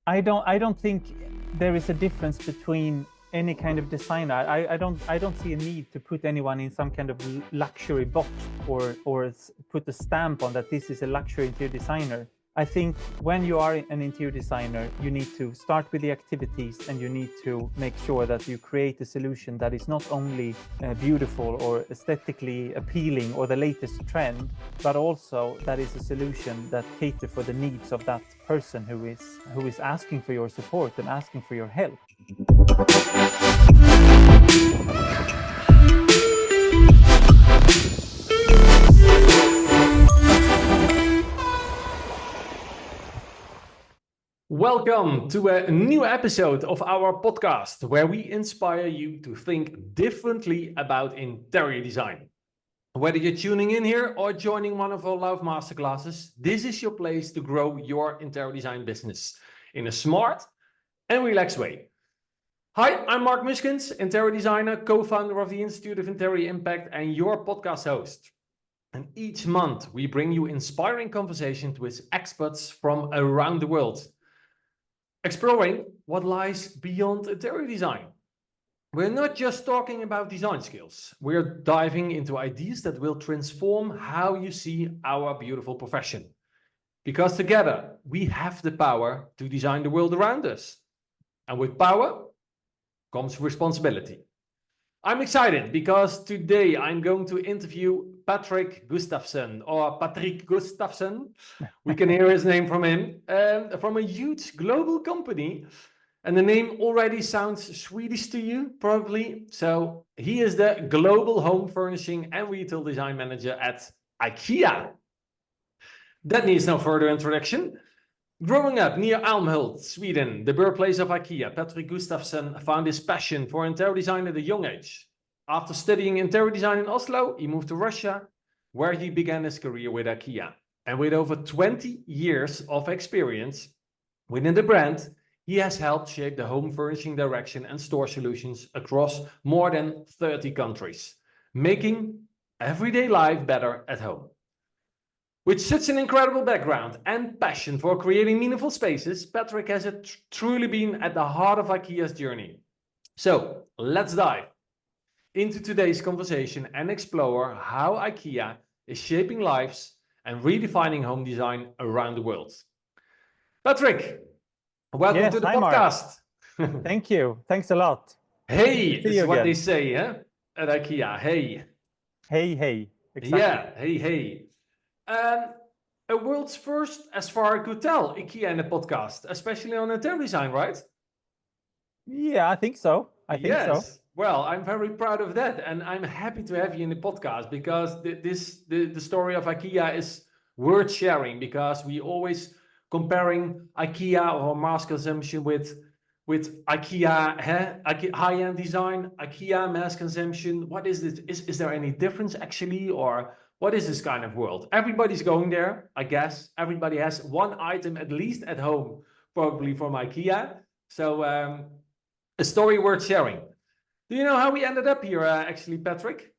I don't think there is a difference between any kind of designer. I don't see a need to put anyone in some kind of luxury box or put a stamp on that this is a luxury interior designer. I think when you are an interior designer, you need to start with the activities and you need to make sure that you create a solution that is not only beautiful or aesthetically appealing or the latest trend, but also that is a solution that caters for the needs of that person who is asking for your support and asking for your help. Welcome to a new episode of our podcast where we inspire you to think differently about interior design. Whether you're tuning in here or joining one of our live masterclasses, this is your place to grow your interior design business in a smart and relaxed way. Hi, I'm Marc, interior designer, co-founder of the Institute of Interior Impact and your podcast host. And each month we bring you inspiring conversations with experts from around the world, exploring what lies beyond interior design. We're not just talking about design skills. We're diving into ideas that will transform how you see our beautiful profession. Because together, we have the power to design the world around us. And with power comes responsibility. I'm excited because today I'm going to interview Patrik Gustafsson, or Patrik Gustafsson. We can hear his name from him, from a huge global company. And the name already sounds Swedish to you, probably. So he is the Global Home Furnishing and Retail Design Manager at IKEA. That needs no further introduction. Growing up near Älmhult, Sweden, the birthplace of IKEA, Patrik Gustafsson found his passion for interior design at a young age. After studying interior design in Oslo, he moved to Russia, where he began his career with IKEA. And with over 20 years of experience within the brand, he has helped shape the home furnishing direction and store solutions across more than 30 countries, making everyday life better at home. With such an incredible background and passion for creating meaningful spaces, Patrik has truly been at the heart of IKEA's journey. So let's dive into today's conversation and explore how IKEA is shaping lives and redefining home design around the world. Patrik, welcome to the podcast. Thank you. Thanks a lot. Hey, this is what they say, huh? At IKEA. Hey. Hey. Exactly. Yeah, hey. A world's first, as far as I could tell, IKEA in the podcast, especially on interior design, right? Yeah, I think so. I think so. Well, I'm very proud of that, and I'm happy to have you in the podcast because the story of IKEA is worth sharing, because we always comparing IKEA or mass consumption with IKEA, high-end design, IKEA mass consumption. What is this? Is there any difference actually, or what is this kind of world? Everybody's going there, I guess. Everybody has one item at least at home, probably from IKEA. So a story worth sharing. Do you know how we ended up here, actually, Patrik?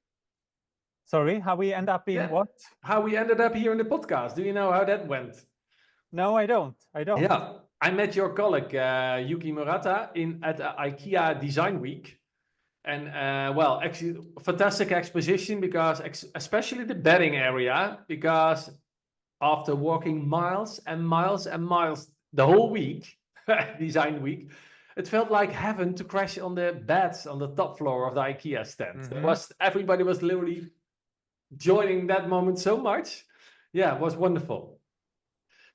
Sorry, how we end up in what? How we ended up here in the podcast. Do you know how that went? No, I don't. Yeah, I met your colleague, Yuki Murata, at IKEA Design Week. And well, actually, fantastic exposition, because especially the bedding area, because after walking miles and miles and miles the whole week, Design Week, it felt like heaven to crash on the beds on the top floor of the IKEA stand. Mm-hmm. Everybody was literally enjoying that moment so much. Yeah, it was wonderful.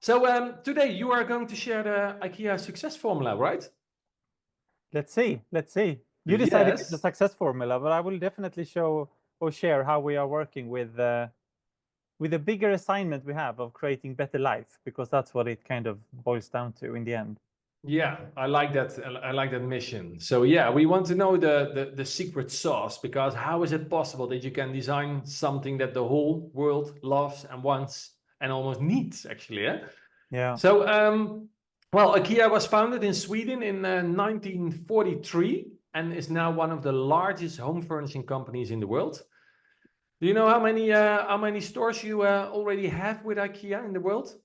So today you are going to share the IKEA success formula, right? Let's see. You decided the success formula, but I will definitely show or share how we are working with the bigger assignment we have of creating better life, because that's what it kind of boils down to in the end. Yeah, I like that. I like that mission. So yeah, we want to know the secret sauce, because how is it possible that you can design something that the whole world loves and wants and almost needs, actually? Yeah. So well, IKEA was founded in Sweden in 1943 and is now one of the largest home furnishing companies in the world. Do you know how many stores you already have with IKEA in the world?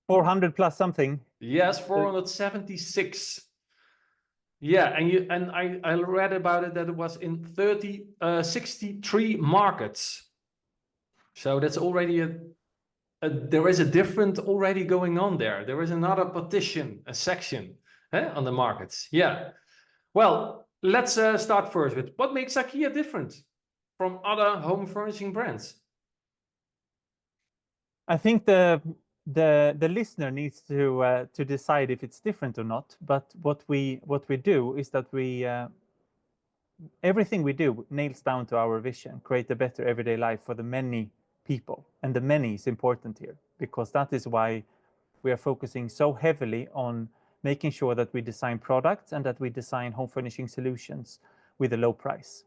400 plus something. Yes, 476. Yeah, and I read about it that it was in 63 markets. So that's already there is a different already going on there. There is another partition, a section on the markets. Yeah. Well, let's start first with what makes IKEA different from other home furnishing brands. I think the listener needs to decide if it's different or not. But what we do is that we everything we do nails down to our vision: create a better everyday life for the many people, and the many is important here because that is why we are focusing so heavily on making sure that we design products and that we design home furnishing solutions with a low price.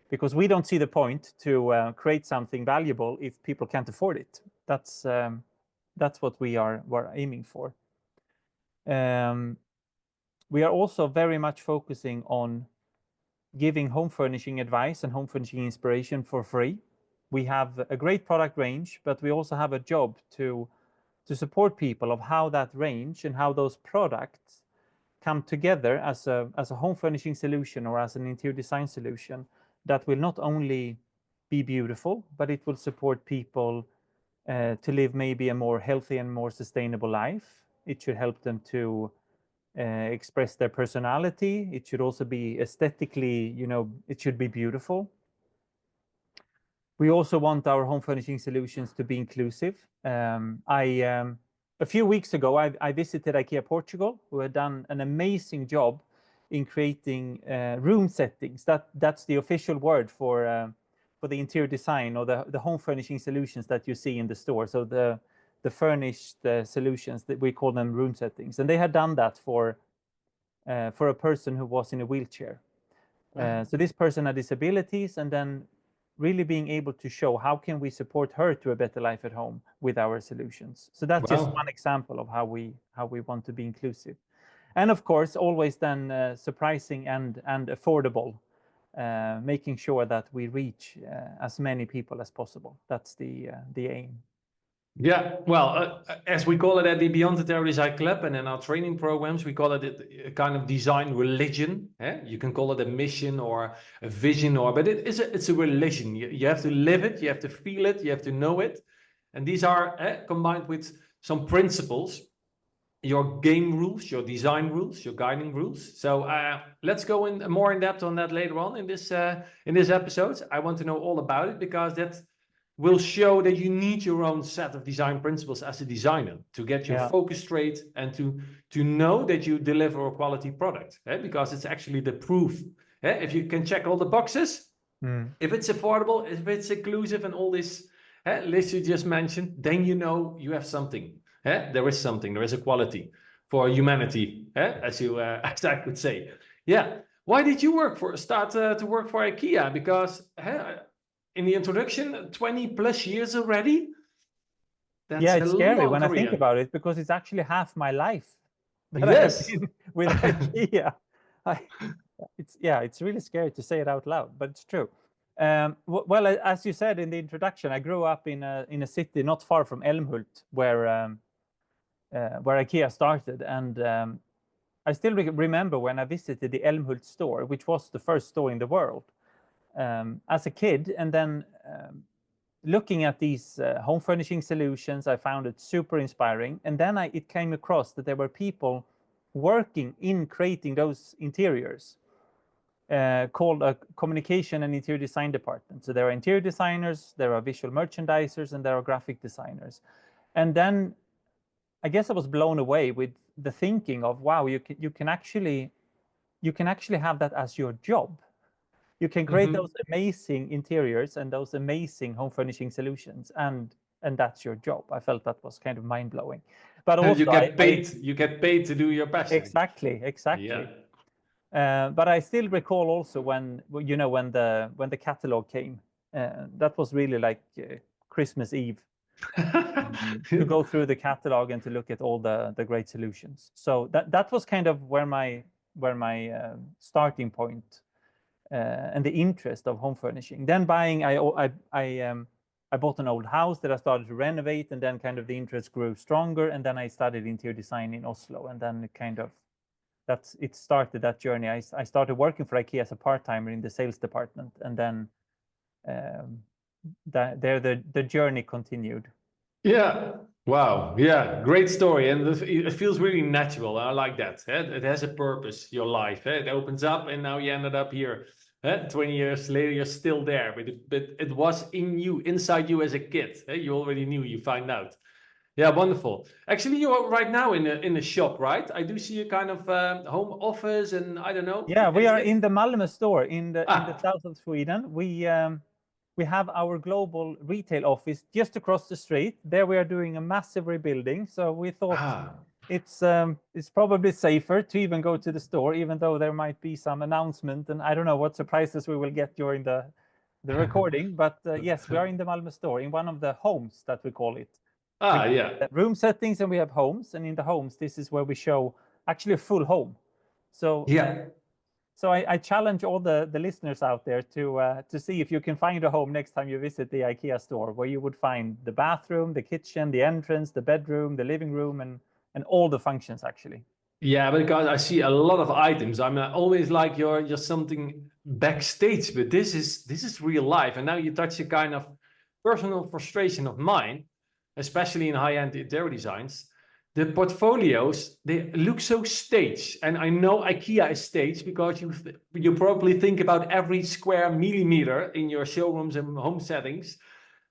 Because we don't see the point to create something valuable if people can't afford it. That's what we're aiming for. We are also very much focusing on giving home furnishing advice and home furnishing inspiration for free. We have a great product range, but we also have a job to support people of how that range and how those products come together as a home furnishing solution or as an interior design solution that will not only be beautiful, but it will support people to live maybe a more healthy and more sustainable life. It should help them to express their personality. It should also be aesthetically, it should be beautiful. We also want our home furnishing solutions to be inclusive. A few weeks ago, I visited IKEA Portugal, who had done an amazing job in creating room settings. That's the official word for the interior design or the home furnishing solutions that you see in the store. So the furnished solutions, that we call them room settings, and they had done that for a person who was in a wheelchair. So this person had disabilities, and then really being able to show how can we support her to a better life at home with our solutions. So that's just one example of how we want to be inclusive, and of course always then surprising and affordable, making sure that we reach as many people as possible. That's the aim. Yeah, well, as we call it at the Beyond the Terror Design Club and in our training programs, we call it a kind of design religion. You can call it a mission or a vision, but it's a religion. You have to live it, you have to feel it, you have to know it. And these are combined with some principles, your game rules, your design rules, your guiding rules. So let's go in more in depth on that later on in this episode. I want to know all about it because that will show that you need your own set of design principles as a designer to get your focus straight and to know that you deliver a quality product, because it's actually the proof. If you can check all the boxes, if it's affordable, if it's inclusive and all this list you just mentioned, then you know you have something. There is something, there is a quality for humanity, as I could say. Yeah. Why did you start to work for IKEA? Because in the introduction, 20 plus years already. That's it's scary when I think about it, because it's actually half my life that I have been with IKEA. It's really scary to say it out loud, but it's true. Well, as you said in the introduction, I grew up in a city not far from Älmhult, where IKEA started, and I still remember when I visited the Älmhult store, which was the first store in the world. As a kid, and then looking at these home furnishing solutions, I found it super inspiring. And then it came across that there were people working in creating those interiors, called a communication and interior design department. So there are interior designers, there are visual merchandisers, and there are graphic designers. And then I guess I was blown away with the thinking of, wow, you can actually have that as your job. You can create those amazing interiors and those amazing home furnishing solutions, and that's your job. I felt that was kind of mind blowing. But also you get paid. You get paid to do your passion. Exactly. Yeah. But I still recall also when the catalog came. That was really like Christmas Eve. To go through the catalog and to look at all the great solutions. So that was kind of where my starting point and the interest of home furnishing. Then buying, I I bought an old house that I started to renovate, and then kind of the interest grew stronger, and then I studied interior design in Oslo, and then it started that journey. I started working for IKEA as a part-timer in the sales department, and then the journey continued. Yeah. Wow. Yeah. Great story. And it feels really natural. I like that. It has a purpose, your life. It opens up and now you ended up here. 20 years later, you're still there. But it was in you, inside you as a kid. You already knew, you find out. Yeah, wonderful. Actually, you are right now in a shop, right? I do see a kind of home office and I don't know. Yeah, we are in the Malmö store in the south of Sweden. We have our global retail office just across the street. There we are doing a massive rebuilding. So we thought it's probably safer to even go to the store, even though there might be some announcement, and I don't know what surprises we will get during the recording. But yes, we are in the Malmö store in one of the homes that we call it. Yeah. Room settings, and we have homes, and in the homes, this is where we show actually a full home. So yeah. So I challenge all the listeners out there to see if you can find a home next time you visit the IKEA store, where you would find the bathroom, the kitchen, the entrance, the bedroom, the living room, and all the functions actually. Yeah, because I see a lot of items. I'm always like you're something backstage, but this is real life. And now you touch a kind of personal frustration of mine, especially in high-end interior designs. The portfolios, they look so staged. And I know IKEA is staged because you probably think about every square millimeter in your showrooms and home settings.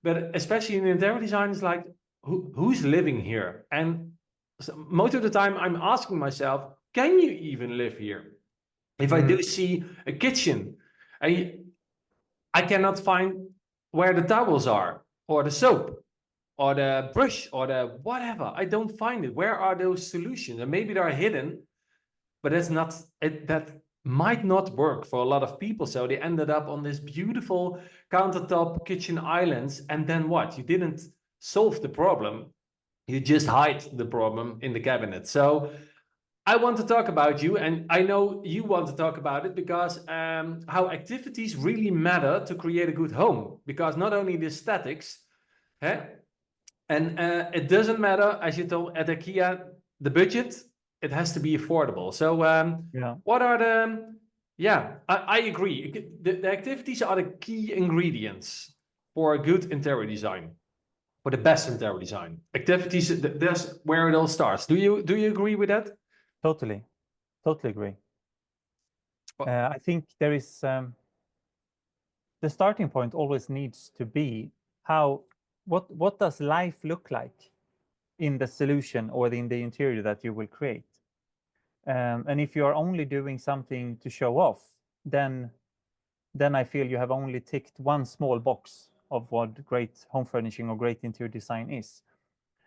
But especially in interior design, it's like, who's living here? And so most of the time I'm asking myself, can you even live here? If I do see a kitchen, I cannot find where the towels are, or the soap, or the brush, or the whatever. I don't find it. Where are those solutions? And maybe they're hidden, but that might not work for a lot of people. So they ended up on this beautiful countertop kitchen islands. And then what? You didn't solve the problem. You just hide the problem in the cabinet. So I want to talk about you, and I know you want to talk about it because how activities really matter to create a good home. Because not only the aesthetics, and it doesn't matter, as you told at IKEA, the budget, it has to be affordable. So what are I agree. The activities are the key ingredients for a good interior design. For the best interior design. Activities, that's where it all starts. Do you agree with that? Totally agree. I think there is the starting point always needs to be what does life look like in the solution or in the interior that you will create. And if you are only doing something to show off, then I feel you have only ticked one small box of what great home furnishing or great interior design is.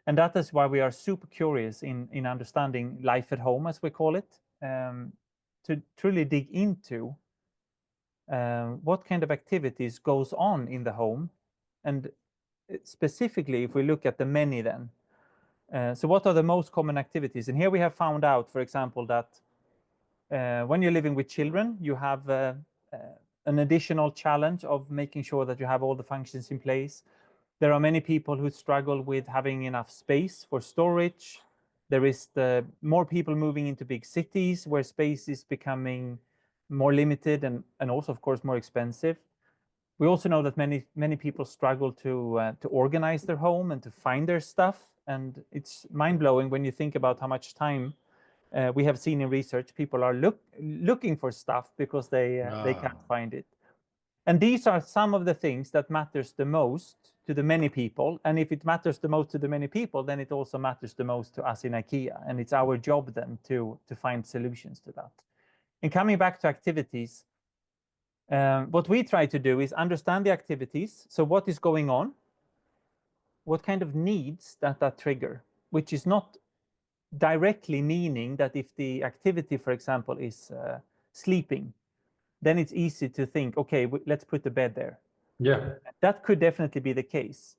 And that is why we are super curious in understanding life at home, as we call it, to truly dig into what kind of activities goes on in the home. And specifically, if we look at the many then, so what are the most common activities? And here we have found out, for example, that when you're living with children, you have an additional challenge of making sure that you have all the functions in place. There are many people who struggle with having enough space for storage. There is more people moving into big cities where space is becoming more limited and also, of course, more expensive. We also know that many people struggle to organize their home and to find their stuff. And it's mind-blowing when you think about how much time we have seen in research. People are looking for stuff because they can't find it. And these are some of the things that matters the most to the many people. And if it matters the most to the many people, then it also matters the most to us in IKEA. And it's our job then to find solutions to that. And coming back to activities, what we try to do is understand the activities. So what is going on? What kind of needs that trigger? Which is not directly meaning that if the activity, for example, is sleeping, then it's easy to think, okay, let's put the bed there. Yeah. That could definitely be the case.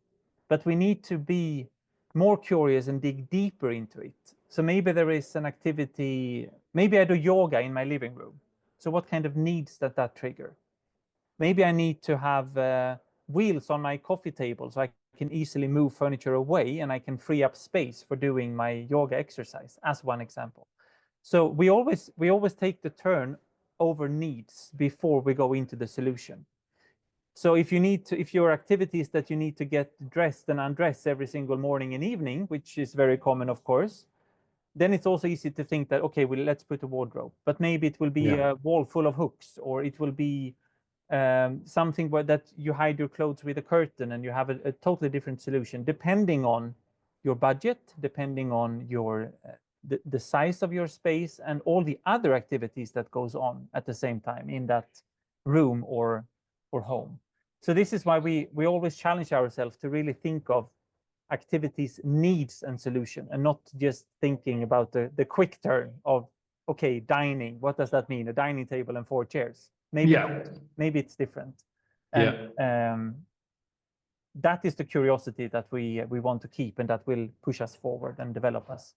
But we need to be more curious and dig deeper into it. So maybe there is an activity, maybe I do yoga in my living room. So what kind of needs that trigger? Maybe I need to have wheels on my coffee table so I can easily move furniture away and I can free up space for doing my yoga exercise, as one example. So we always take the turn over needs before we go into the solution. So if your activity is that you need to get dressed and undressed every single morning and evening, which is very common, of course, then it's also easy to think that, okay, well, let's put a wardrobe, but maybe it will be a wall full of hooks, or it will be something where that you hide your clothes with a curtain, and you have a totally different solution depending on your budget, depending on your the size of your space, and all the other activities that goes on at the same time in that room or home. So this is why we always challenge ourselves to really think of activities needs and solution, and not just thinking about the quick turn of, okay, dining, what does that mean, a dining table and 4 chairs? Maybe maybe it's different. And that is the curiosity that we want to keep, and that will push us forward and develop us.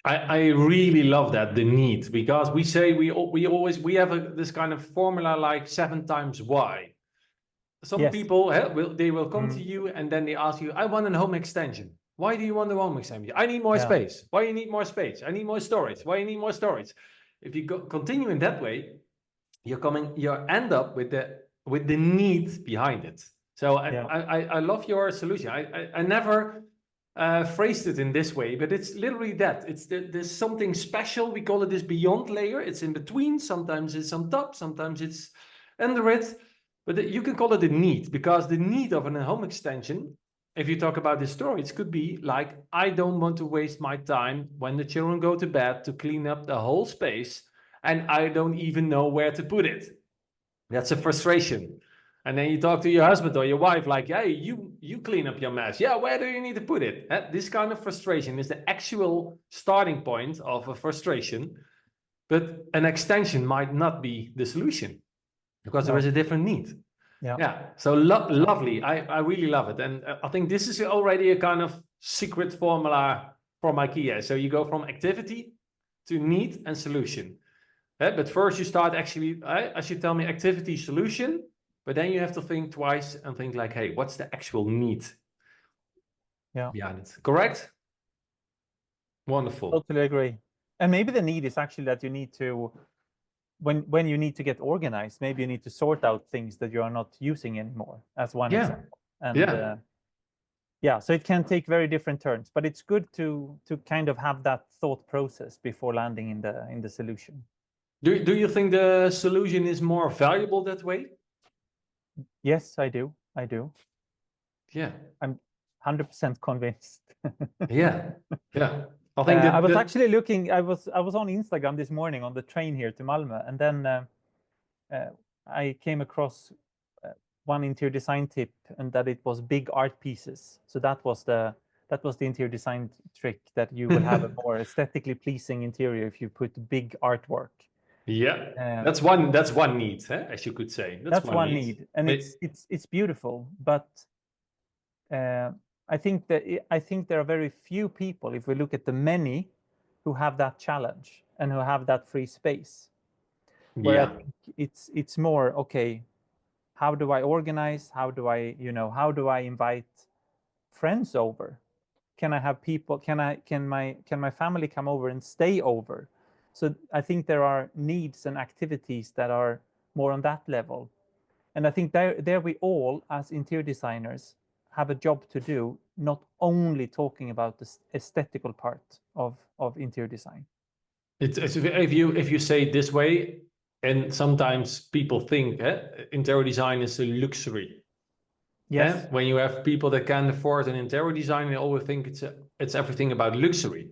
I really love that, the need, because we say we have this kind of formula like 7 times why. Some people will come to you and then they ask you, I want a home extension. Why do you want a home extension? I need more space. Why you need more space? I need more storage. Why you need more storage? If you continue in that way, you end up with the need behind it. So I love your solution. I never phrased it in this way, but it's literally that. There's something special. We call it this beyond layer. It's in between. Sometimes it's on top. Sometimes it's under it. But you can call it a need, because the need of a home extension, if you talk about the storage, could be like, I don't want to waste my time when the children go to bed to clean up the whole space, and I don't even know where to put it. That's a frustration. And then you talk to your husband or your wife like, hey, you clean up your mess. Yeah, where do you need to put it? This kind of frustration is the actual starting point of a frustration. But an extension might not be the solution, because there is a different need. So lovely. I really love it. And I think this is already a kind of secret formula from IKEA. So you go from activity to need and solution. But first you start actually, as you tell me, activity, solution, but then you have to think twice and think like, hey, what's the actual need behind it? Correct? Wonderful. Totally agree. And maybe the need is actually that you need to, when you need to get organized, maybe you need to sort out things that you are not using anymore, as one example. And so it can take very different turns, but it's good to kind of have that thought process before landing in the solution. Do you think the solution is more valuable that way? Yes, I do. Yeah. I'm 100% convinced. Yeah. I think I was actually looking, I was on Instagram this morning on the train here to Malmö, and then I came across one interior design tip, and that it was big art pieces. So that was the interior design trick, that you will have a more aesthetically pleasing interior if you put big artwork. That's one need, as you could say. That's one need, and it's beautiful, but I think there are very few people, if we look at the many, who have that challenge and who have that free space. Where I think it's more, okay, how do I organize? How do I invite friends over? Can I have people? Can my family come over and stay over? So I think there are needs and activities that are more on that level. And I think there we all, as interior designers, have a job to do, not only talking about the aesthetical part of interior design. It's if you say it this way, and sometimes people think interior design is a luxury. Yes. When you have people that can afford an interior design, they always think it's everything about luxury.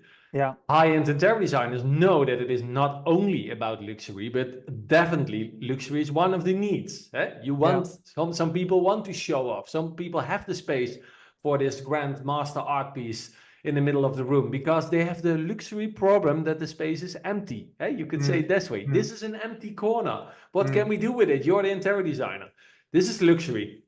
High-end interior designers know that it is not only about luxury, but definitely luxury is one of the needs. You want some people want to show off. Some people have the space for this grand master art piece in the middle of the room because they have the luxury problem that the space is empty. You could say it this way. This is an empty corner. What can we do with it? You're the interior designer. This is luxury.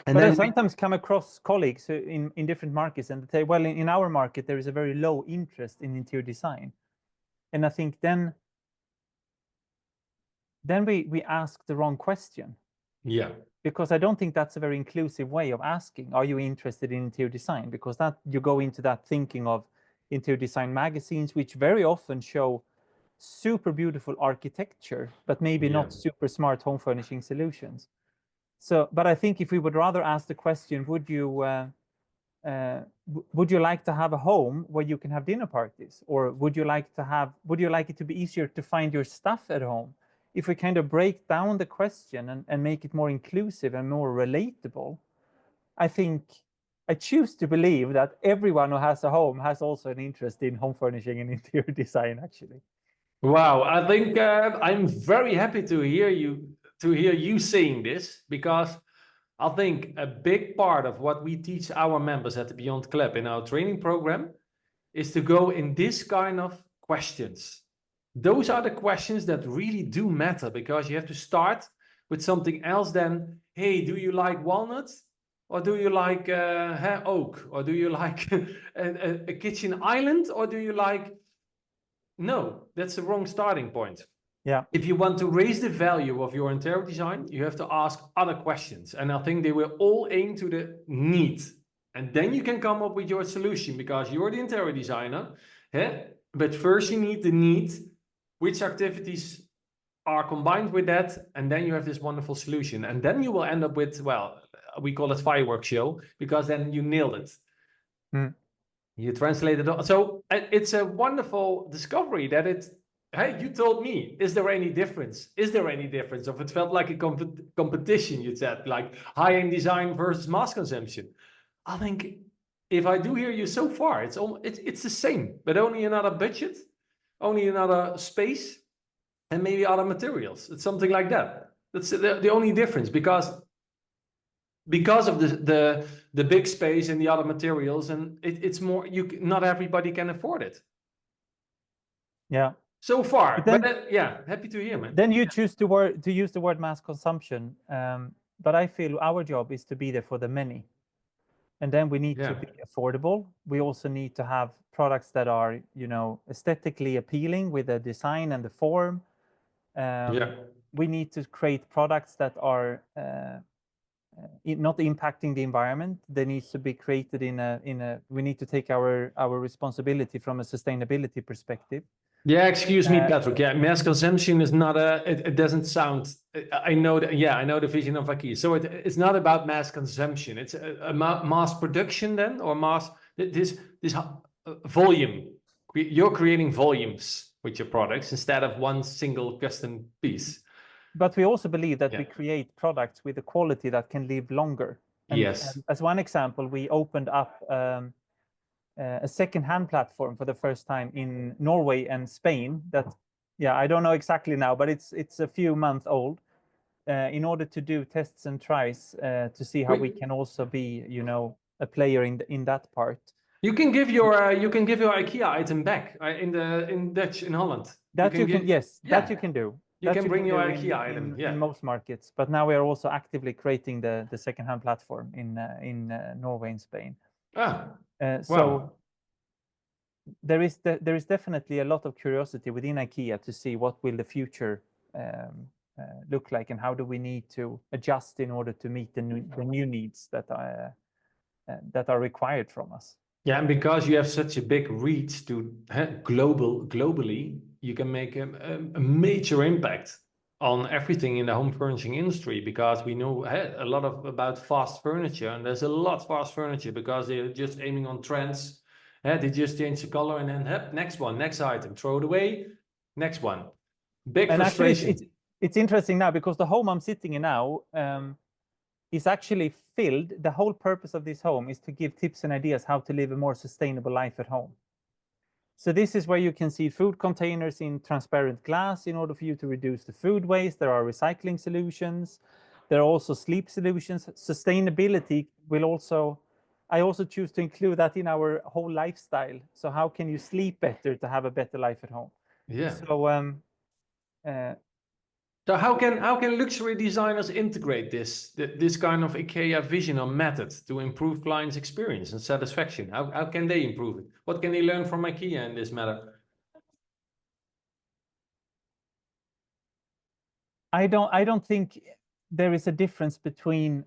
And but I sometimes come across colleagues in different markets, and they say, well, in our market, there is a very low interest in interior design. And I think then we ask the wrong question. because I don't think that's a very inclusive way of asking, are you interested in interior design? Because that you go into that thinking of interior design magazines, which very often show super beautiful architecture, but maybe not super smart home furnishing solutions. So, but I think if we would rather ask the question, would you like to have a home where you can have dinner parties, or would you like it to be easier to find your stuff at home? If we kind of break down the question and make it more inclusive and more relatable, I choose to believe that everyone who has a home has also an interest in home furnishing and interior design, actually. Wow, I think I'm very happy to hear you saying this, because I think a big part of what we teach our members at the Beyond Club in our training program is to go in this kind of questions. Those are the questions that really do matter, because you have to start with something else than, hey, do you like walnuts? Or do you like oak? Or do you like a kitchen island? Or do you like... No, that's the wrong starting point. Yeah. If you want to raise the value of your interior design, you have to ask other questions. And I think they will all aim to the need. And then you can come up with your solution, because you're the interior designer. But first you need the need, which activities are combined with that, and then you have this wonderful solution. And then you will end up with, well, we call it fireworks show, because then you nailed it. You translated it. So it's a wonderful discovery that hey, you told me, is there any difference? Is there any difference? If it felt like a competition, you said, like high-end design versus mass consumption. I think if I do hear you so far, it's the same, but only another budget, only another space, and maybe other materials. It's something like that. That's the only difference, because of the big space and the other materials, and it's more, not everybody can afford it. Yeah. So far, but yeah, happy to hear, man. Then you choose to use the word mass consumption, but I feel our job is to be there for the many, and then we need to be affordable. We also need to have products that are, aesthetically appealing with the design and the form. We need to create products that are not impacting the environment. They need to be created we need to take our responsibility from a sustainability perspective. Yeah, excuse me, Patrik. Yeah, mass consumption is not it doesn't sound, I know that, I know the vision of IKEA. So it's not about mass consumption. It's a mass production then, or this volume. You're creating volumes with your products instead of one single custom piece. But we also believe that we create products with a quality that can live longer. And as one example, we opened up a second-hand platform for the first time in Norway and Spain. That, I don't know exactly now, but it's a few months old. In order to do tests and tries to see how we can also be, a player in that part. You can give your IKEA item back in Dutch in Holland. That you can do. You can bring your IKEA item in most markets, but now we are also actively creating the second-hand platform in Norway and Spain. So there is definitely a lot of curiosity within IKEA to see what will the future look like, and how do we need to adjust in order to meet the new needs that are required from us. Yeah, and because you have such a big reach to globally, you can make a major impact on everything in the home furnishing industry, because we know a lot about fast furniture, and there's a lot of fast furniture because they're just aiming on trends. They just change the color and then next item, throw it away, next one. Big frustration. Actually, it's interesting now, because the home I'm sitting in now is actually filled. The whole purpose of this home is to give tips and ideas how to live a more sustainable life at home. So this is where you can see food containers in transparent glass in order for you to reduce the food waste. There are recycling solutions. There are also sleep solutions. Sustainability I also choose to include that in our whole lifestyle. So how can you sleep better to have a better life at home? Yeah. So how can luxury designers integrate this kind of IKEA vision or method to improve clients' experience and satisfaction? How can they improve it? What can they learn from IKEA in this matter? I don't think there is a difference between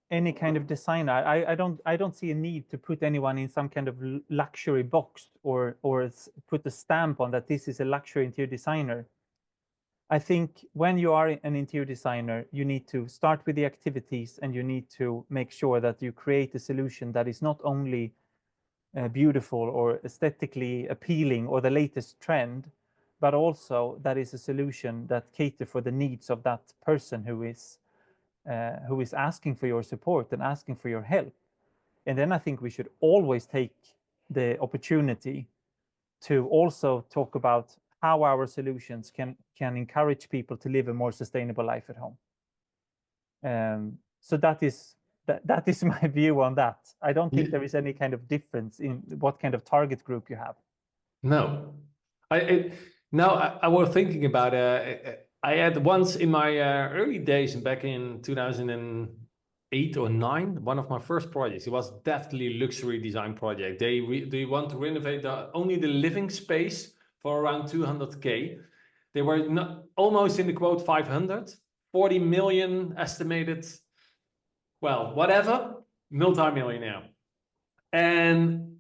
any kind of designer. I don't see a need to put anyone in some kind of luxury box or put a stamp on that this is a luxury interior designer. I think when you are an interior designer, you need to start with the activities and you need to make sure that you create a solution that is not only beautiful or aesthetically appealing or the latest trend, but also that is a solution that cater for the needs of that person who is asking for your support and asking for your help. And then I think we should always take the opportunity to also talk about how our solutions can encourage people to live a more sustainable life at home. So that is my view on that. I don't think there is any kind of difference in what kind of target group you have. No, I was thinking about. I had once in my early days, back in 2008 or 9, one of my first projects. It was definitely a luxury design project. They want to renovate only the living space for around 200K. They were not, almost in the quote 500, 40 million estimated. Well, whatever, multi-millionaire. And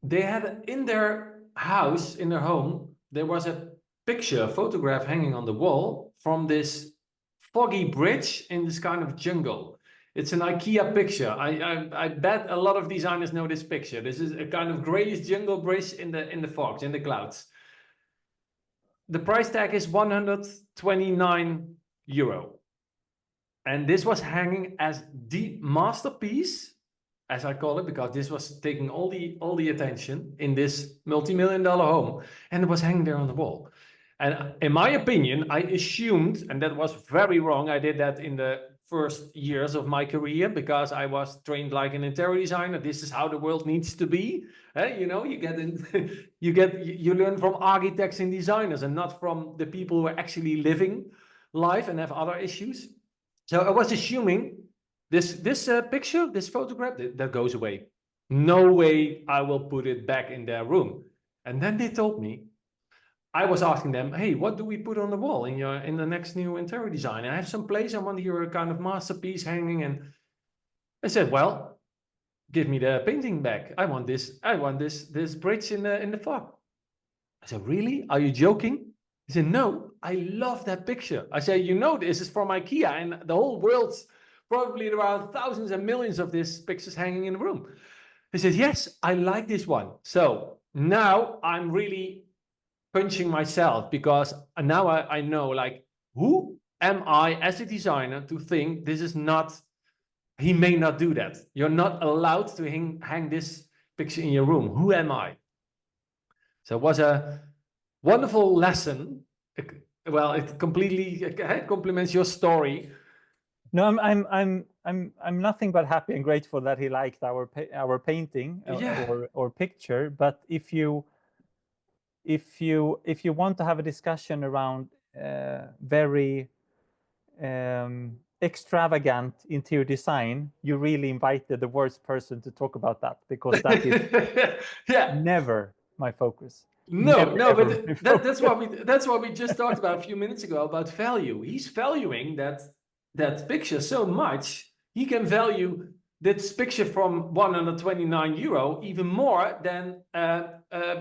they had in their house, in their home, there was a picture, a photograph hanging on the wall from this foggy bridge in this kind of jungle. It's an IKEA picture. I bet a lot of designers know this picture. This is a kind of grayish jungle bridge in the fog, in the clouds. The price tag is 129 euro. And this was hanging as the masterpiece, as I call it, because this was taking all the attention in this multi-million-dollar home, and it was hanging there on the wall. And in my opinion, I assumed, and that was very wrong. I did that in the first years of my career because I was trained like an interior designer. This is how the world needs to be. You know, you learn from architects and designers, and not from the people who are actually living life and have other issues. So I was assuming this picture, this photograph, that goes away. No way I will put it back in their room. And then they told me, I was asking them, hey, what do we put on the wall in the next new interior design? I have some place, I want your kind of masterpiece hanging. And I said, well, give me the painting back. I want this bridge in the fog. I said, really? Are you joking? He said, no, I love that picture. I said, you know, this is from IKEA, and the whole world's probably around thousands and millions of these pictures hanging in the room. He said, yes, I like this one. So now I'm really punching myself, because now I know, like, who am I as a designer to think this is not, he may not do that. You're not allowed to hang this picture in your room. Who am I? So it was a wonderful lesson. Well, it completely complements your story. No, I'm nothing but happy and grateful that he liked our painting or picture. But if you want to have a discussion around very extravagant interior design, you really invited the worst person to talk about that, because that is never my focus. No, but that's what we just talked about a few minutes ago about value. He's valuing that picture so much, he can value this picture from 129 euro even more than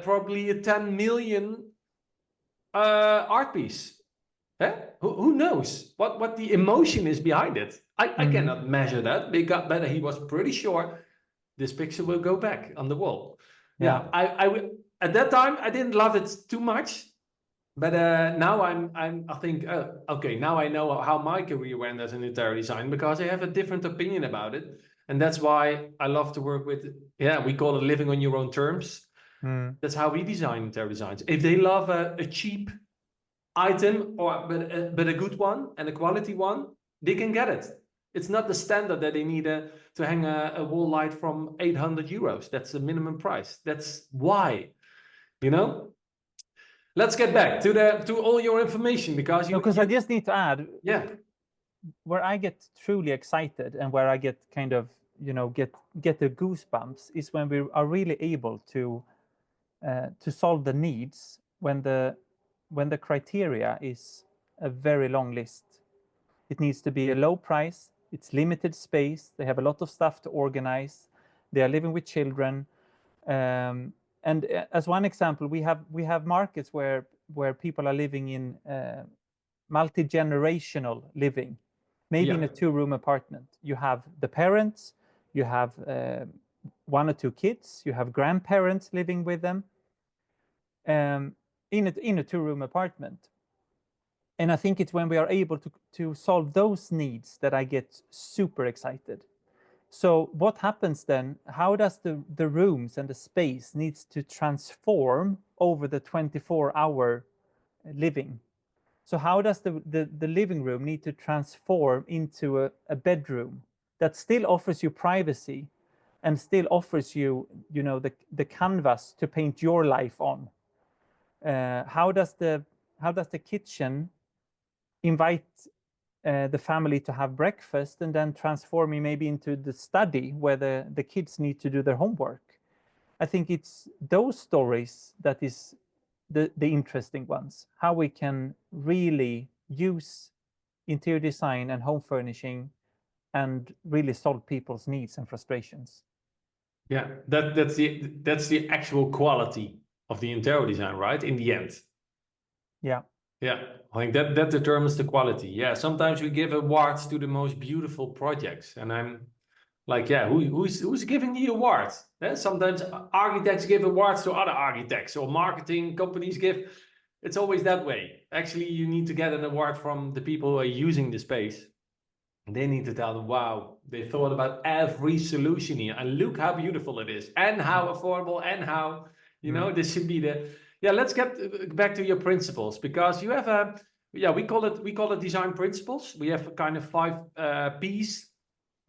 probably a 10 million art piece. Who knows what the emotion is behind it? I cannot measure that, but he was pretty sure this picture will go back on the wall. Yeah, I at that time I didn't love it too much, but now I think okay, now I know how my career went as an interior designer, because I have a different opinion about it, and that's why I love to work with. Yeah, we call it living on your own terms. That's how we design interior designs. If they love a cheap item, but a good one and a quality one, they can get it. It's not the standard that they need to hang a wall light from 800 euros. That's the minimum price. That's why, you know. Let's get back to all your information, because I just need to add, where I get truly excited and where I get kind of, get the goosebumps is when we are really able to solve the needs when the criteria is a very long list. It needs to be a low price. It's limited space. They have a lot of stuff to organize. They are living with children. And as one example, we have markets where people are living in multi-generational living, maybe in a 2-room apartment. You have the parents, you have 1 or 2 kids, you have grandparents living with them in a 2-room apartment. And I think it's when we are able to solve those needs that I get super excited. So what happens then? How does the rooms and the space needs to transform over the 24-hour living? So how does the living room need to transform into a bedroom that still offers you privacy and still offers you, the canvas to paint your life on? How does the kitchen invite the family to have breakfast and then transforming maybe into the study where the kids need to do their homework? I think it's those stories that is the interesting ones, how we can really use interior design and home furnishing and really solve people's needs and frustrations. Yeah, that's the actual quality of the interior design, right? In the end. Yeah. Yeah, I think that determines the quality. Yeah, sometimes we give awards to the most beautiful projects, and I'm like, yeah, who's giving the award? Yeah, sometimes architects give awards to other architects, or marketing companies give. It's always that way. Actually, you need to get an award from the people who are using the space. They need to tell them, wow, they thought about every solution here, and look how beautiful it is, and how affordable, and how, this should be the. Yeah, let's get back to your principles, because you have we call it design principles. We have kind of 5 P's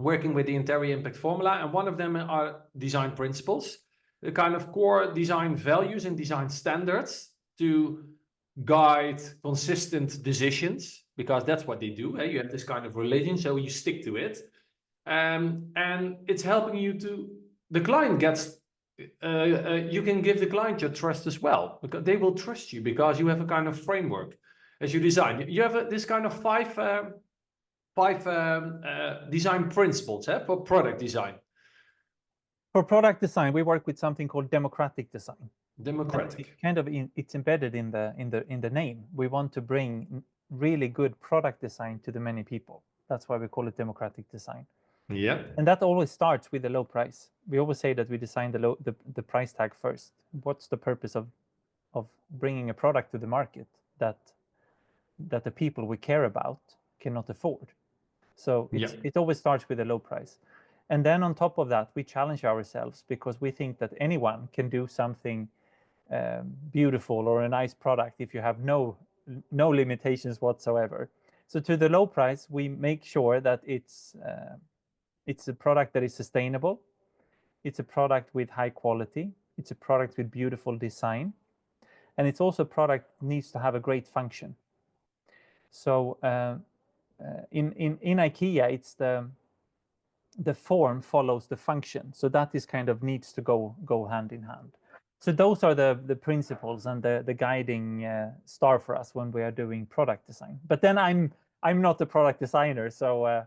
working with the interior impact formula, and one of them are design principles, the kind of core design values and design standards to guide consistent decisions, because that's what they do. You have this kind of religion, so you stick to it, and it's helping you to. The client gets. You can give the client your trust as well, because they will trust you because you have a kind of framework as you design. You have this kind of five design principles for product design. For product design, we work with something called democratic design. Democratic. It's embedded in the name. We want to bring really good product design to the many people. That's why we call it democratic design. Yeah. And that always starts with a low price. We always say that we design the price tag first. What's the purpose of bringing a product to the market that the people we care about cannot afford? So it always starts with a low price. And then on top of that, we challenge ourselves, because we think that anyone can do something beautiful or a nice product if you have no limitations whatsoever. So to the low price, we make sure that it's a product that is sustainable. It's a product with high quality. It's a product with beautiful design. And it's also a product that needs to have a great function. So in IKEA, it's the form follows the function. So that is kind of needs to go hand in hand. So those are the principles and the guiding star for us when we are doing product design. But then I'm not a product designer, so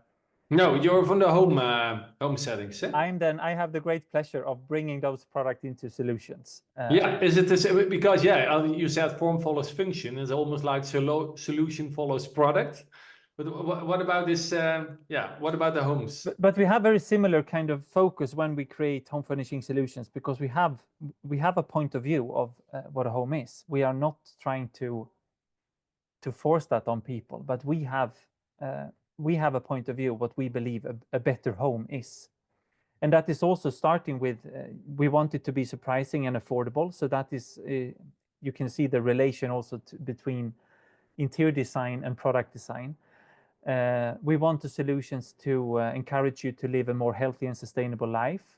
no, you're from the home settings. Eh? I have the great pleasure of bringing those products into solutions. Yeah, is it this, because you said form follows function. It's almost like solution follows product. But what about this? What about the homes? But we have very similar kind of focus when we create home furnishing solutions, because we have a point of view of what a home is. We are not trying to force that on people, but we have a point of view of what we believe a better home is. And that is also starting with, we want it to be surprising and affordable. So that is, you can see the relation also between interior design and product design. We want the solutions to encourage you to live a more healthy and sustainable life.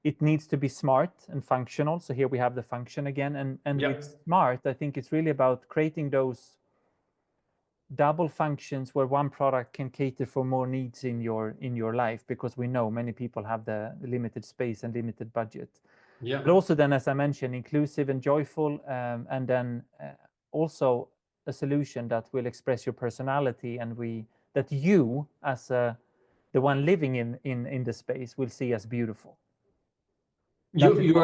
It needs to be smart and functional. So here we have the function again. And with smart, I think it's really about creating those double functions where one product can cater for more needs in your life, because we know many people have the limited space and limited budget. Yeah. But also then, as I mentioned, inclusive and joyful, and then also a solution that will express your personality, and we that you as the one living in the space will see as beautiful. You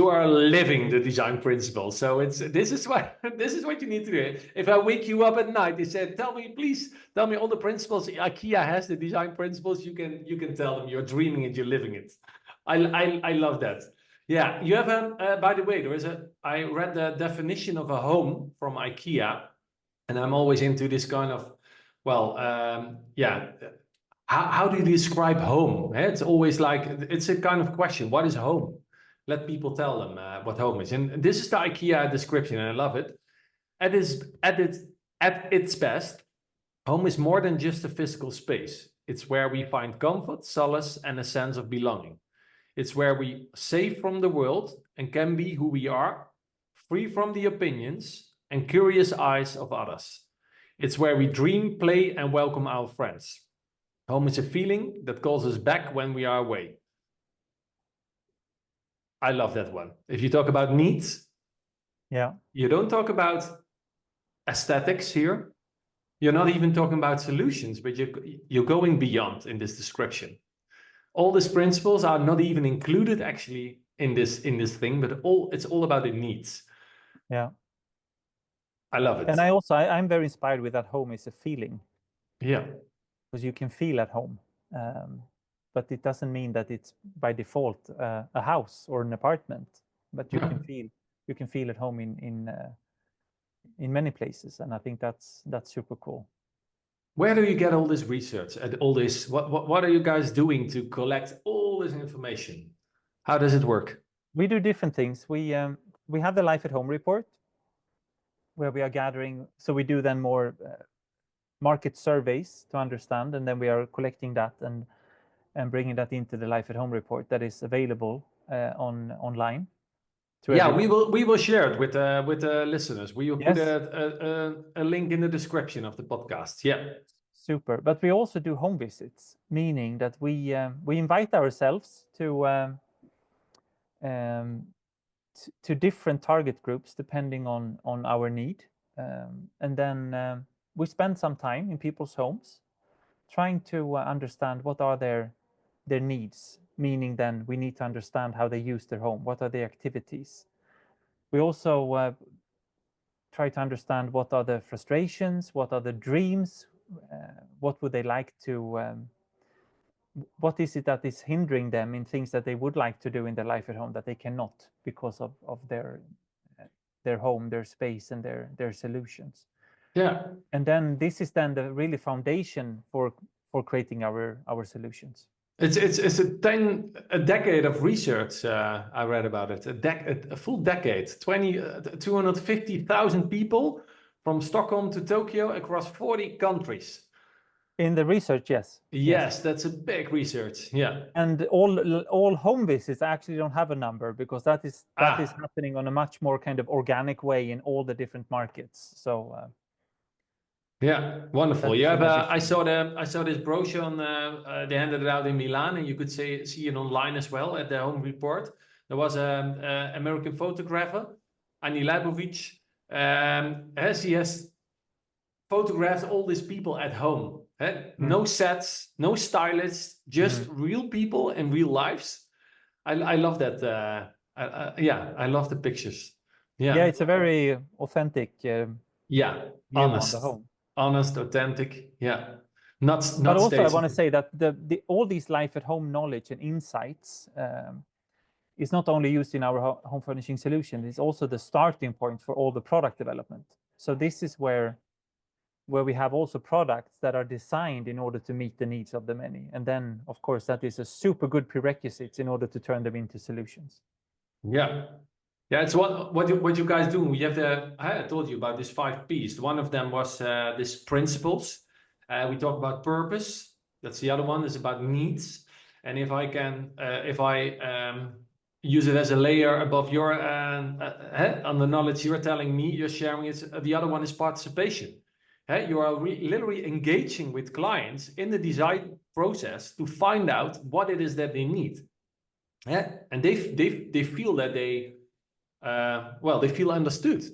are living the design principle. So this is what you need to do. If I wake you up at night, they said, please tell me all the principles IKEA has, the design principles. You can tell them you're dreaming it, you're living it. I love that. Yeah, you have by the way, I read the definition of a home from IKEA, and I'm always into this kind of, how do you describe home? It's always like, it's a kind of question. What is home? Let people tell them what home is. And this is the IKEA description, and I love it. At its best, home is more than just a physical space. It's where we find comfort, solace, and a sense of belonging. It's where we safe from the world and can be who we are, free from the opinions and curious eyes of others. It's where we dream, play, and welcome our friends. Home is a feeling that calls us back when we are away. I love that one. If you talk about needs, you don't talk about aesthetics here. You're not even talking about solutions, but you're going beyond in this description. All these principles are not even included actually in this thing, but it's all about the needs. Yeah. I love it. And I'm very inspired with that home is a feeling. Yeah. Because you can feel at home. But it doesn't mean that it's by default a house or an apartment. But you can feel at home in many places, and I think that's super cool. Where do you get all this research and all this? What are you guys doing to collect all this information? How does it work? We do different things. We have the Life at Home report, where we are gathering. So we do then more market surveys to understand, and then we are collecting that and bringing that into the Life at Home report that is available online. Yeah, we will share it with the listeners. We will put a link in the description of the podcast. Yeah, super. But we also do home visits, meaning that we invite ourselves to different target groups depending on our need, and then we spend some time in people's homes trying to understand what are their needs, meaning then we need to understand how they use their home, what are the activities. We also try to understand what are the frustrations, what are the dreams, what would they like to, what is it that is hindering them in things that they would like to do in their life at home that they cannot because of their home, their space, and their solutions. Yeah. And then this is then the really foundation for creating our solutions. It's a decade of research. I read about it. A full decade. 250,000 people from Stockholm to Tokyo across 40 countries. In the research, yes. Yes, that's a big research. Yeah. And all home visits, I actually don't have a number because that is happening on a much more kind of organic way in all the different markets. So. Yeah, wonderful. You have I saw this brochure on they handed it out in Milan, and you could see it online as well at the home report. There was an American photographer, Ani Leibovic. He has photographed all these people at home. No sets, no stylists, just real people and real lives. I love that. I love the pictures. Yeah, it's a very authentic. Honest. On the home. Honest, authentic, not but also staged. I want to say that all these life at home knowledge and insights is not only used in our home furnishing solution, it's also the starting point for all the product development. So this is where we have also products that are designed in order to meet the needs of the many, and then of course that is a super good prerequisite in order to turn them into solutions. Yeah, it's what you guys do. We have I told you about this 5 P's. One of them was this principles. We talk about purpose. That's the other one. Is about needs. And if I can, use it as a layer above your on the knowledge you're telling me, you're sharing it. The other one is participation. You are literally engaging with clients in the design process to find out what it is that they need. And they feel that they feel understood.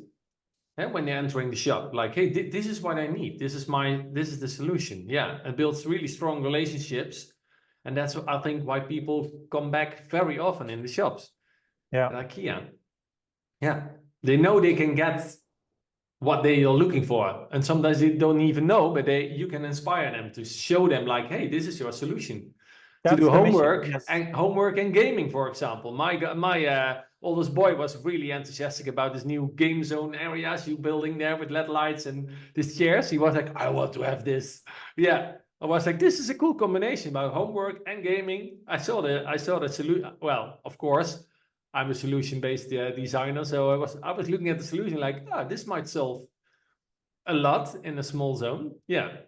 when they're entering the shop, like, hey, this is what I need. This is the solution. Yeah, it builds really strong relationships, and that's I think why people come back very often in the shops Yeah. at IKEA. Yeah, they know they can get what they are looking for, and sometimes they don't even know, but you can inspire them to show them like, hey, this is your solution. To That's do the mission. homework Yes. and gaming, for example. My oldest boy was really enthusiastic about this new game zone areas you building there with LED lights and these chairs. He was like, I want to have this. Yeah, I was like, this is a cool combination about homework and gaming. I saw the solution. Well, of course, I'm a solution-based designer, so I was looking at the solution like, this might solve a lot in a small zone. Yeah,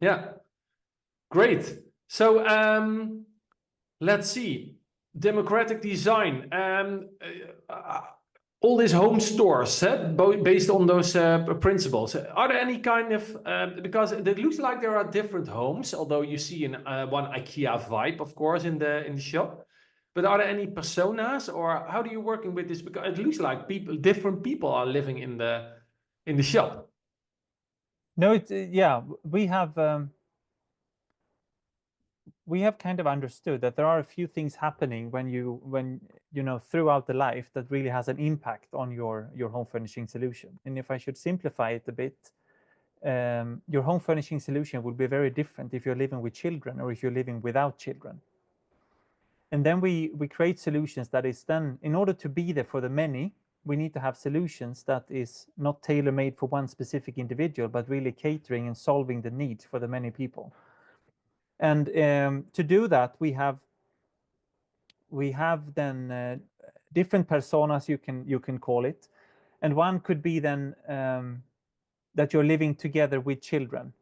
yeah, great. So let's see, democratic design. All these home stores, based on those principles. Are there any kind of because it looks like there are different homes, although you see in one IKEA vibe, of course, in the shop. But are there any personas, or how do you working with this? Because it looks like different people are living in the shop. No, it's yeah. We have kind of understood that there are a few things happening when you know throughout the life that really has an impact on your home furnishing solution. And if I should simplify it a bit, your home furnishing solution will be very different if you're living with children or if you're living without children. And then we create solutions that is then, in order to be there for the many, we need to have solutions that is not tailor-made for one specific individual, but really catering and solving the needs for the many people. And to do that, we have then different personas, you can call it, and one could be then that you're living together with children.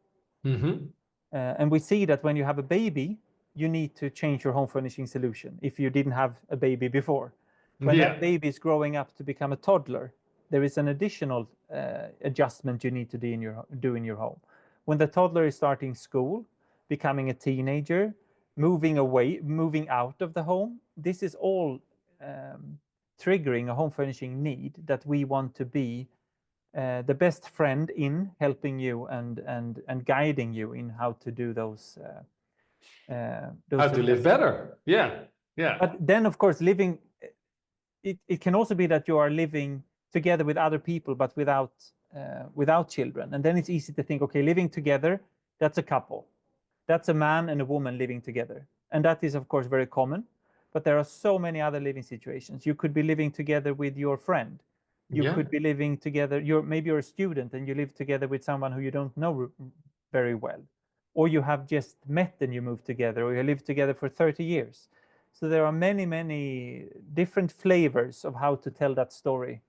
Mm-hmm. And we see that when you have a baby, you need to change your home furnishing solution if you didn't have a baby before. When that baby is growing up to become a toddler, there is an additional adjustment you need to do in your home. When the toddler is starting school, becoming a teenager, moving out of the home, this is all triggering a home furnishing need that we want to be the best friend in helping you and guiding you in how to do those How to live better. Yeah, yeah. But then, of course, it can also be that you are living together with other people, but without children. And then it's easy to think, okay, living together, that's a couple. That's a man and a woman living together. And that is, of course, very common. But there are so many other living situations. You could be living together with your friend. You could be living together. Maybe you're a student and you live together with someone who you don't know very well. Or you have just met and you move together, or you live together for 30 years. So there are many, many different flavors of how to tell that story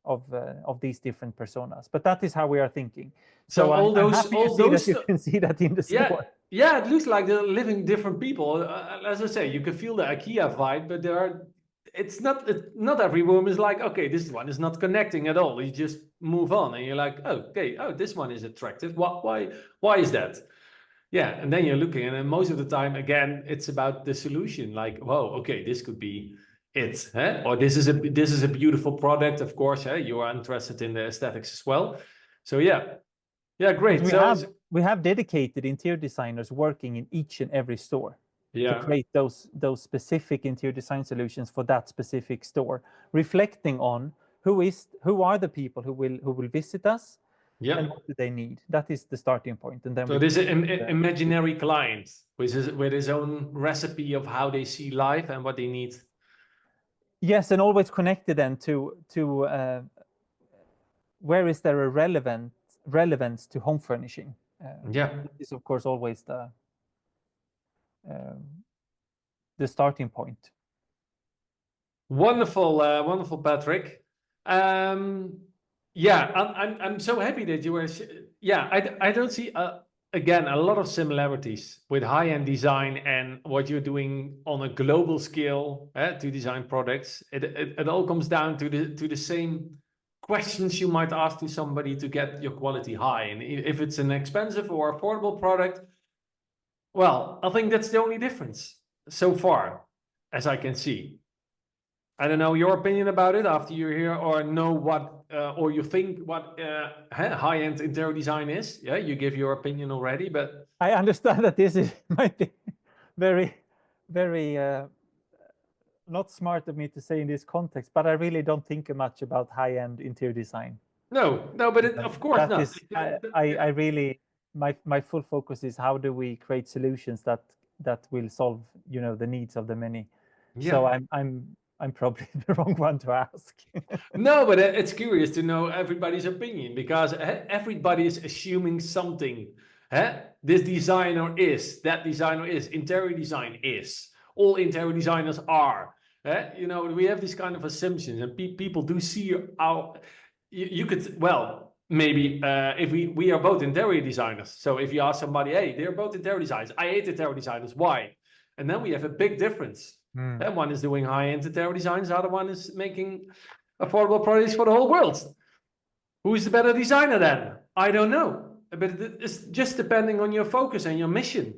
of these different personas. But that is how we are thinking. So I'm happy to see that you can see that in the store. Yeah, it looks like they're living different people. As I say, you can feel the IKEA vibe, but it's not every room is like, okay, this one is not connecting at all. You just move on and you're like, oh, okay, this one is attractive. Why is that? Yeah, and then you're looking, and then most of the time, again, it's about the solution. Like, whoa, okay, this could be it, or this is a beautiful product. Of course, you are interested in the aesthetics as well. So yeah, great. We have dedicated interior designers working in each and every store to create those specific interior design solutions for that specific store, reflecting on who are the people who will visit us. Yeah. And what do they need? That is the starting point. And then so there's an imaginary client with his own recipe of how they see life and what they need. Yes, and always connected then to where is there a relevance to home furnishing? That is of course always the starting point. Wonderful, wonderful, Patrik. Yeah, I'm so happy that you were. Yeah, I don't see again a lot of similarities with high-end design and what you're doing on a global scale to design products. It all comes down to the same questions you might ask to somebody to get your quality high, and if it's an expensive or affordable product. Well, I think that's the only difference so far, as I can see. I don't know your opinion about it after you're here, or know what, or you think what high-end interior design is. Yeah, you give your opinion already, but I understand that this is might be very, very not smart of me to say in this context, but I really don't think much about high-end interior design. no, but of course That not. is, I really, my full focus is how do we create solutions that will solve, you know, the needs of the many. So Yeah. I'm probably the wrong one to ask. No, but it's curious to know everybody's opinion, because everybody is assuming something. This designer is, that designer is, interior design is, all interior designers are. You know, we have these kind of assumptions, and people do see our. You could, well, maybe if we are both interior designers. So if you ask somebody, hey, they're both interior designers. I hate interior designers. Why? And then we have a big difference. And one is doing high-end interior designs, the other one is making affordable products for the whole world. Who is the better designer then? I don't know. But it's just depending on your focus and your mission.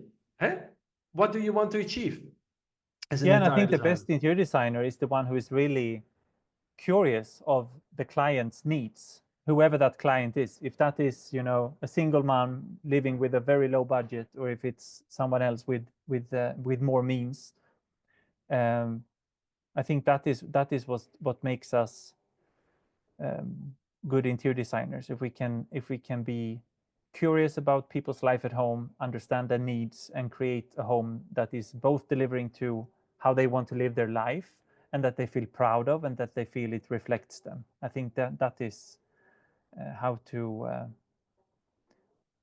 What do you want to achieve as an Yeah, and I interior think the designer? best interior designer is the one who is really curious of the client's needs, whoever that client is. If that is, you know, a single mom living with a very low budget, or if it's someone else with more means. I think that is what makes us good interior designers. If we can be curious about people's life at home, understand their needs, and create a home that is both delivering to how they want to live their life, and that they feel proud of, and that they feel it reflects them. I think that is how to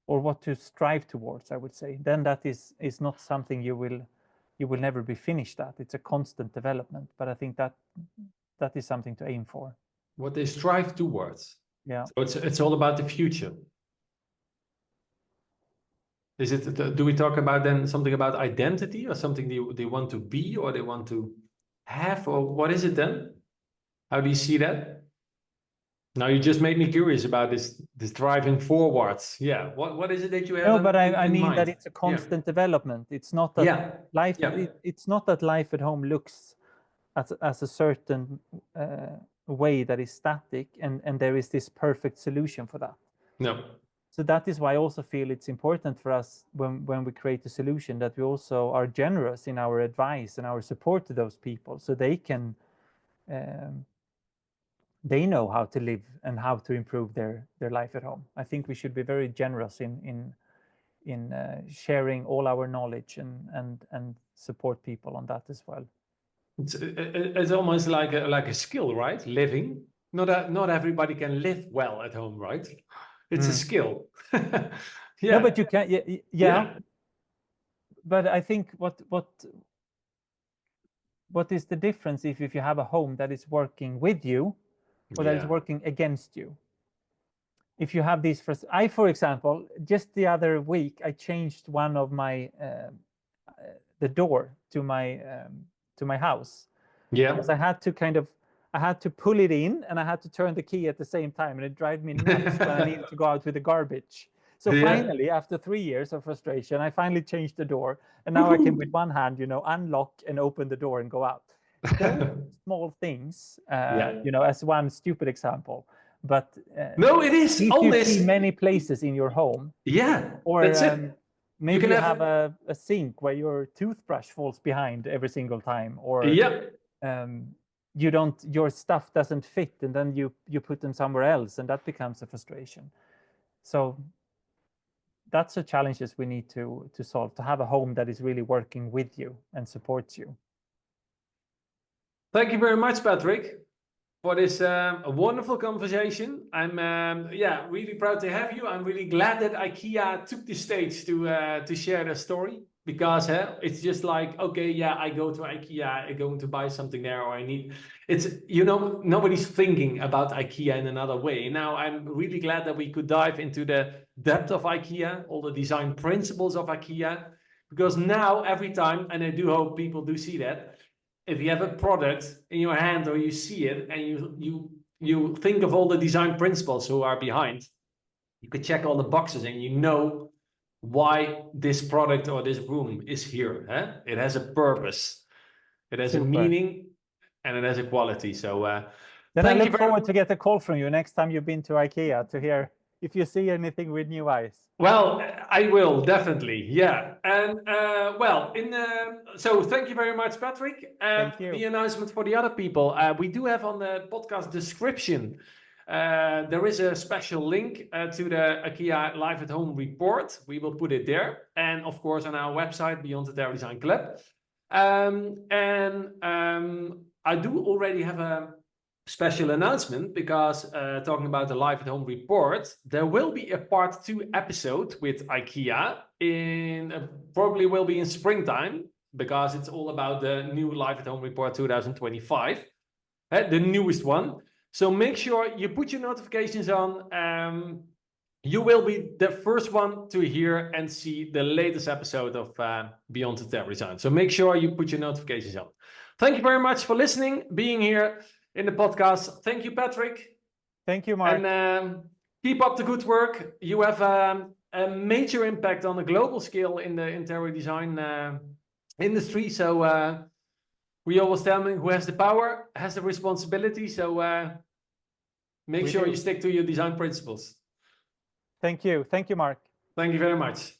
or what to strive towards, I would say. Then that is not something you will never be finished at. It's a constant development, but I think that is something to aim for. What they strive towards. Yeah. So it's all about the future. Is it? Do we talk about then something about identity, or something they want to be, or they want to have, or what is it then? How do you see that? Now you just made me curious about this driving forwards. Yeah. What is it that you have No, but I in mean mind? that it's a constant development. It's not that Yeah. life. Yeah. It's not that life at home looks as a certain way that is static, and there is this perfect solution for that. No. So that is why I also feel it's important for us when we create a solution that we also are generous in our advice and our support to those people, so they can they know how to live and how to improve their life at home. I think we should be very generous in sharing all our knowledge and support people on that as well. It's almost like a skill, right? Living. Not everybody can live well at home, right? It's a skill. Yeah. No, but you can. Yeah. But I think what is the difference if you have a home that is working with you, or that is working against you? If you have these first, for example, just the other week, I changed one of my the door to my house. Yeah. Because I had to pull it in, and I had to turn the key at the same time, and it drives me nuts when I needed to go out with the garbage. So finally, after 3 years of frustration, I finally changed the door, and now I can with one hand, unlock and open the door and go out. Those small things, as one stupid example, but no, it is if all you this. see many places in your home, or that's it. Maybe you have a sink where your toothbrush falls behind every single time, or your stuff doesn't fit, and then you put them somewhere else, and that becomes a frustration. So that's the challenges we need to solve, to have a home that is really working with you and supports you. Thank you very much, Patrik, for this wonderful conversation. I'm really proud to have you. I'm really glad that IKEA took the stage to share their story, because it's just like, okay, I go to IKEA, I'm going to buy something there, or it's, nobody's thinking about IKEA in another way. Now I'm really glad that we could dive into the depth of IKEA, all the design principles of IKEA, because now every time, and I do hope people do see that, if you have a product in your hand, or you see it, and you think of all the design principles who are behind, you could check all the boxes, and you know why this product or this room is here. It has a purpose, it has a meaning, and it has a quality. So then I thank you look very forward to get a call from you next time you've been to IKEA to hear if you see anything with new eyes. Well, I will definitely, yeah. And so thank you very much, Patrik. Thank you. The announcement for the other people, we do have on the podcast description, there is a special link to the IKEA Live at Home report. We will put it there, and of course on our website, Beyond Interior Design Club. I do already have a special announcement because talking about the Live at Home report, there will be a part 2 episode with IKEA in probably will be in springtime, because it's all about the new Live at Home report 2025, the newest one. So make sure you put your notifications on. You will be the first one to hear and see the latest episode of Beyond Interior Design. So make sure you put your notifications on. Thank you very much for listening, being here in the podcast. Thank you, Patrik. Thank you, Marc. And keep up the good work. You have a major impact on a global scale in the interior design industry. So we always tell me who has the power has the responsibility. So make sure you stick to your design principles. Thank you. Thank you, Marc. Thank you very much.